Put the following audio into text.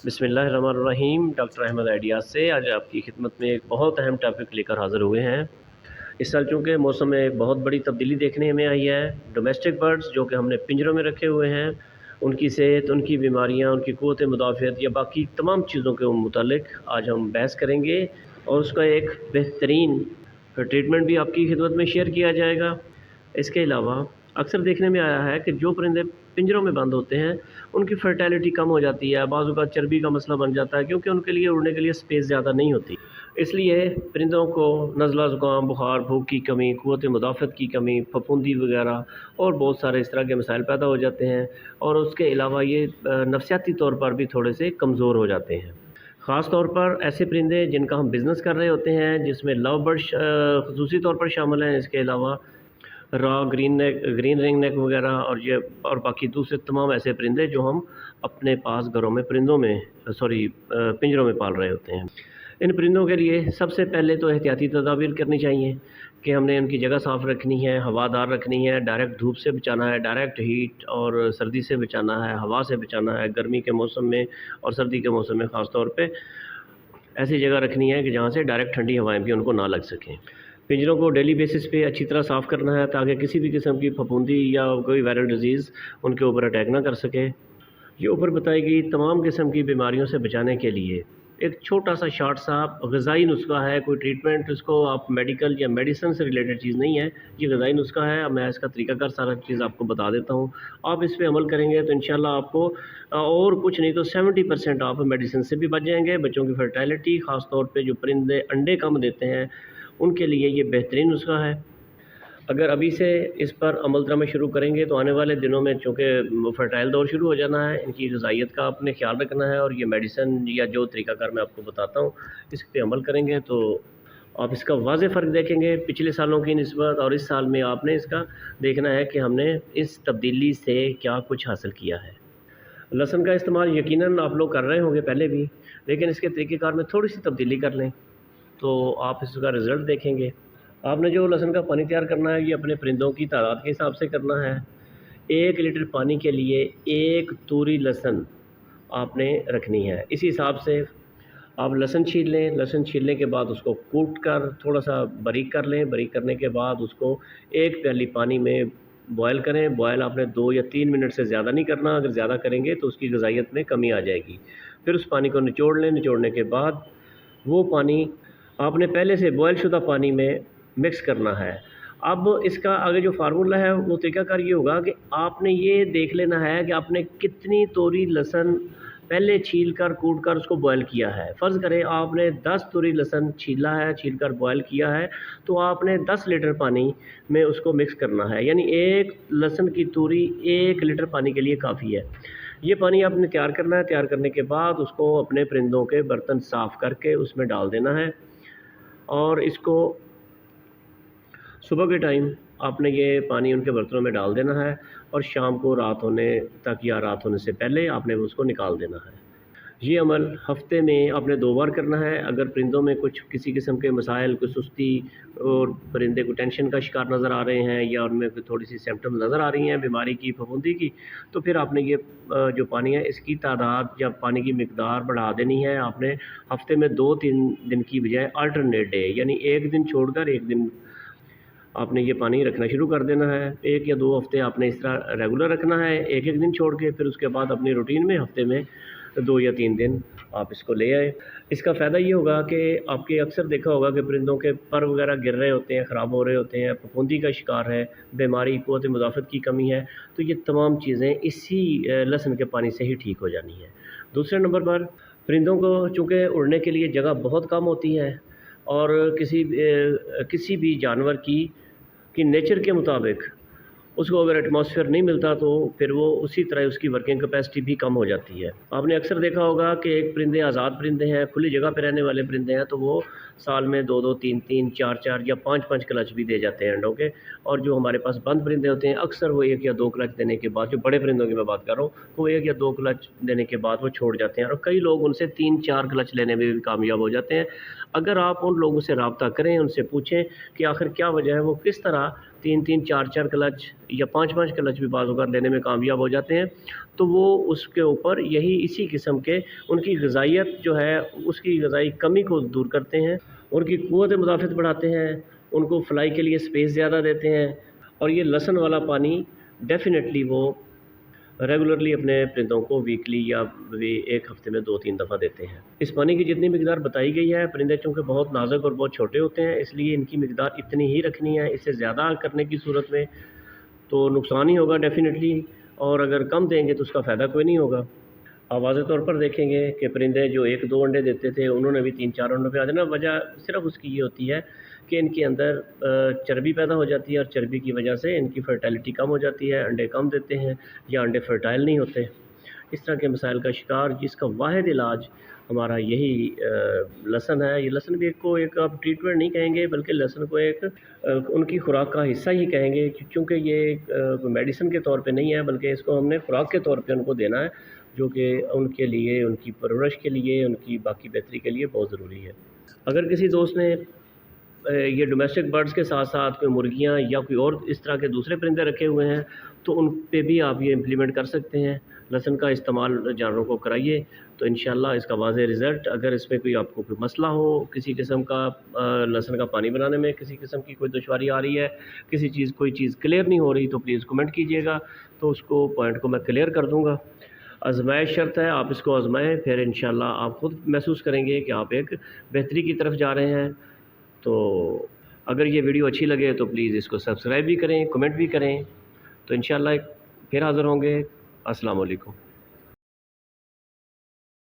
बिस्मिल्लाहिर्रहमानिर्रहीम। Doctor Ahmad ideas से आज आपकी खिदमत में एक बहुत अहम टॉपिक लेकर हाज़िर हुए हैं। इस साल चूँकि मौसम में एक बहुत बड़ी तब्दीली देखने हमें आई है। डोमेस्टिक बर्ड्स जो कि हमने पिंजरों में रखे हुए हैं, उनकी सेहत, उनकी बीमारियाँ, उनकी क़ुव्वत मुदाफ़अत या बाकी तमाम चीज़ों के मुतालिक आज हम बहस करेंगे और उसका एक बेहतरीन ट्रीटमेंट भी आपकी खिदमत में शेयर किया जाएगा। इसके अलावा अक्सर देखने में आया है कि जो परिंदे पिंजरों में बंद होते हैं, उनकी फर्टिलिटी कम हो जाती है, बाज़ औक़ात चर्बी का मसला बन जाता है क्योंकि उनके लिए उड़ने के लिए स्पेस ज़्यादा नहीं होती। इसलिए परिंदों को नज़ला, ज़ुकाम, बुखार, भूख की कमी, क़ुव्वत मुदाफ़अत की कमी, फफूंदी वगैरह और बहुत सारे इस तरह के मसाइल पैदा हो जाते हैं और उसके अलावा ये नफ़सियाती तौर पर भी थोड़े से कमज़ोर हो जाते हैं। ख़ास तौर पर ऐसे परिंदे जिनका हम बिज़नेस कर रहे होते हैं, जिसमें लव बर्ड्स ख़ुसूसी तौर पर शामिल हैं। इसके अलावा ग्रीन रिंग नेक वगैरह और बाकी दूसरे तमाम ऐसे परिंदे जो हम अपने पास घरों में पिंजरों में पाल रहे होते हैं। इन परिंदों के लिए सबसे पहले तो एहतियाती तदाबीर करनी चाहिए कि हमने उनकी जगह साफ़ रखनी है, हवादार रखनी है, डायरेक्ट धूप से बचाना है, डायरेक्ट हीट और सर्दी से बचाना है, हवा से बचाना है। गर्मी के मौसम में और सर्दी के मौसम में ख़ास तौर पे ऐसी जगह रखनी है कि जहाँ से डायरेक्ट ठंडी हवाएँ भी उनको ना लग सकें। पिंजरों को डेली बेसिस पे अच्छी तरह साफ़ करना है ताकि किसी भी किस्म की फफूंदी या कोई वायरल डिज़ीज़ उनके ऊपर अटैक ना कर सके। ये ऊपर बताई गई तमाम किस्म की बीमारियों से बचाने के लिए एक छोटा सा शॉर्ट सा ग़िज़ाई नुस्खा है, कोई ट्रीटमेंट इसको आप मेडिकल या मेडिसिन से रिलेटेड चीज़ नहीं है, ये ग़िज़ाई नुस्खा है। अब मैं इसका तरीक़ाकार सारा चीज़ आपको बता देता हूँ। आप इस पे अमल करेंगे तो इंशाल्लाह आपको और कुछ नहीं तो 70% आप मेडिसिन से भी बच जाएँगे। बच्चों की फर्टिलिटी, ख़ास तौर पे जो परिंदे अंडे कम देते हैं, उनके लिए ये बेहतरीन नुस्खा है। अगर अभी से इस पर अमल दरामद शुरू करेंगे तो आने वाले दिनों में चूँकि फ़र्टाइल दौर शुरू हो जाना है, इनकी ग़िज़ाइयत का आपने ख़्याल रखना है और ये मेडिसिन या जो तरीक़ाकार मैं आपको बताता हूँ, इस पे अमल करेंगे तो आप इसका वाज़ेह फ़र्क देखेंगे पिछले सालों की निस्बत और इस साल में आपने इसका देखना है कि हमने इस तब्दीली से क्या कुछ हासिल किया है। लहसुन का इस्तेमाल यकीनन आप लोग कर रहे होंगे पहले भी, लेकिन इसके तरीक़ेकार में थोड़ी-सी तब्दीली कर लें, तो आप इसका रिज़ल्ट देखेंगे। आपने जो लहसुन का पानी तैयार करना है, ये अपने परिंदों की तादाद के हिसाब से करना है। 1 लीटर पानी के लिए 1 तूरी लहसुन आपने रखनी है। इसी हिसाब से आप लहसुन छील लें। लहसुन छीलने के बाद उसको कूट कर थोड़ा-सा बारीक कर लें। बारीक करने के बाद उसको 1 प्याली पानी में बॉयल करें। बॉयल आपने 2 या 3 मिनट से ज़्यादा नहीं करना, अगर ज़्यादा करेंगे तो उसकी ग़िज़ाइयत में कमी आ जाएगी। फिर उस पानी को निचोड़ लें। निचोड़ने के बाद वो पानी आपने पहले से बॉयल शुदा पानी में मिक्स करना है। अब इसका आगे जो फ़ार्मूला है वो तरीक़ाकार ये होगा कि आपने ये देख लेना है कि आपने कितनी तोरी लहसुन पहले छील कर कूट कर उसको बॉयल किया है। फ़र्ज़ करें आपने 10 तोरी लहसुन छीला है, छील कर बॉयल किया है, तो आपने 10 लीटर पानी में उसको मिक्स करना है। यानी 1 लहसुन की तूरी 1 लीटर पानी के लिए काफ़ी है। ये पानी आपने तैयार करना है। तैयार करने के बाद उसको अपने परिंदों के बर्तन साफ़ करके उसमें डाल देना है और इसको सुबह के टाइम आपने ये पानी उनके बर्तनों में डाल देना है और शाम को रात होने तक या रात होने से पहले आपने उसको निकाल देना है। ये अमल हफ़्ते में आपने 2 बार करना है। अगर परिंदों में कुछ किसी किस्म के मसाइल, कोई सुस्ती और परिंदे को टेंशन का शिकार नज़र आ रहे हैं या उनमें कोई थोड़ी-सी सिम्पटम नज़र आ रही हैं बीमारी की, फफूंदी की, तो फिर आपने ये जो पानी है इसकी तादाद या पानी की मिकदार बढ़ा देनी है। आपने हफ़्ते में 2-3 दिन की बजाय अल्टरनेट डे यानी 1 दिन छोड़कर 1 दिन आपने ये पानी रखना शुरू कर देना है। 1 या 2 हफ़्ते आपने इस तरह रेगुलर रखना है, 1-1 दिन छोड़ के। फिर उसके बाद अपनी रूटीन में हफ़्ते में 2 या 3 दिन आप इसको ले आएँ। इसका फ़ायदा ये होगा कि आपके अक्सर देखा होगा कि परिंदों के पर वगैरह गिर रहे होते हैं, ख़राब हो रहे होते हैं, फफूंदी का शिकार है, बीमारी, क़ुव्वत मुदाफ़अत की कमी है, तो ये तमाम चीज़ें इसी लहसुन के पानी से ही ठीक हो जानी है। दूसरे नंबर पर परिंदों को चूँकि उड़ने के लिए जगह बहुत कम होती है और किसी भी जानवर की नेचर के मुताबिक उसको अगर एटमॉस्फेयर नहीं मिलता तो फिर वो उसी तरह उसकी वर्किंग कैपेसिटी भी कम हो जाती है। आपने अक्सर देखा होगा कि एक परिंदे आज़ाद परिंदे हैं, खुली जगह पे रहने वाले परिंदे हैं, तो वो साल में 2-2, 3-3, 4-4 या 5-5 क्लच भी दे जाते हैं अंडों के। और जो हमारे पास बंद परिंदे होते हैं अक्सर वो 1 या 2 क्लच देने के बाद, जो बड़े परिंदों की मैं बात कर रहा हूँ, वो 1 या 2 क्लच देने के बाद वो छोड़ जाते हैं और कई लोग उनसे 3-4 क्लच लेने में भी कामयाब हो जाते हैं। अगर आप उन लोगों से रब्ता करें, उनसे पूछें कि आखिर क्या वजह है, वो किस तरह 3-3, 4-4 क्लच या 5-5 क्लच भी बाज़ औक़ात लेने में कामयाब हो जाते हैं। तो वो उसके ऊपर यही इसी किस्म के उनकी ग़िज़ाइयत जो है उसकी ग़िज़ाई कमी को दूर करते हैं, उनकी क़ुव्वत मुदाफ़अत बढ़ाते हैं, उनको फ्लाई के लिए स्पेस ज़्यादा देते हैं। और ये लहसुन वाला पानी डेफ़िनेटली वो रेगुलरली अपने परिंदों को वीकली या भी 1 हफ़्ते में 2-3 दफ़ा देते हैं। इस पानी की जितनी मिक़दार बताई गई है, परिंदे चूँकि बहुत नाज़ुक और बहुत छोटे होते हैं, इसलिए इनकी मिक़दार इतनी ही रखनी है। इससे ज़्यादा करने की सूरत में तो नुकसान ही होगा डेफ़िनेटली, और अगर कम देंगे तो उसका फ़ायदा कोई नहीं होगा। आप वाज़ेह तौर पर देखेंगे कि परिंदे जो 1-2 अंडे देते थे, उन्होंने भी 3-4 अंडों पे आ जाना। वजह सिर्फ़ उसकी ये होती है कि इनके अंदर चर्बी पैदा हो जाती है, और चर्बी की वजह से इनकी फ़र्टिलिटी कम हो जाती है, अंडे कम देते हैं या अंडे फ़र्टाइल नहीं होते। इस तरह के मसाइल का शिकार, जिसका वाहिद इलाज हमारा यही लहसुन है। ये लहसुन भी एक आप ट्रीटमेंट नहीं कहेंगे, बल्कि लहसुन को एक उनकी खुराक का हिस्सा ही कहेंगे, चूँकि ये मेडिसिन के तौर पे नहीं है, बल्कि इसको हमने खुराक के तौर पे उनको देना है, जो कि उनके लिए, उनकी परवरिश के लिए, उनकी बाकी बेहतरी के लिए बहुत ज़रूरी है। अगर किसी दोस्त ने ये डोमेस्टिक बर्ड्स के साथ-साथ कोई मुर्गियाँ या कोई और इस तरह के दूसरे परिंदे रखे हुए हैं, तो उन पे भी आप ये इम्प्लीमेंट कर सकते हैं। लहसुन का इस्तेमाल जानवरों को कराइए, तो इंशाअल्लाह इसका वाज़ेह रिज़ल्ट। अगर इसमें कोई आपको कोई मसला हो, किसी किस्म का लहसुन का पानी बनाने में किसी किस्म की कोई दुश्वारी आ रही है, कोई चीज़ क्लियर नहीं हो रही, तो प्लीज़ कमेंट कीजिएगा, तो उसको पॉइंट को मैं क्लियर कर दूँगा। आज़माइश शर्त है, आप इसको आज़माएँ, फिर इंशाअल्लाह आप ख़ुद महसूस करेंगे कि आप एक बेहतरी की तरफ जा रहे हैं। तो अगर ये वीडियो अच्छी लगे तो प्लीज़ इसको सब्सक्राइब भी करें, कमेंट भी करें। तो इंशाअल्लाह फिर हाज़िर होंगे। अस्सलाम वालेकुम।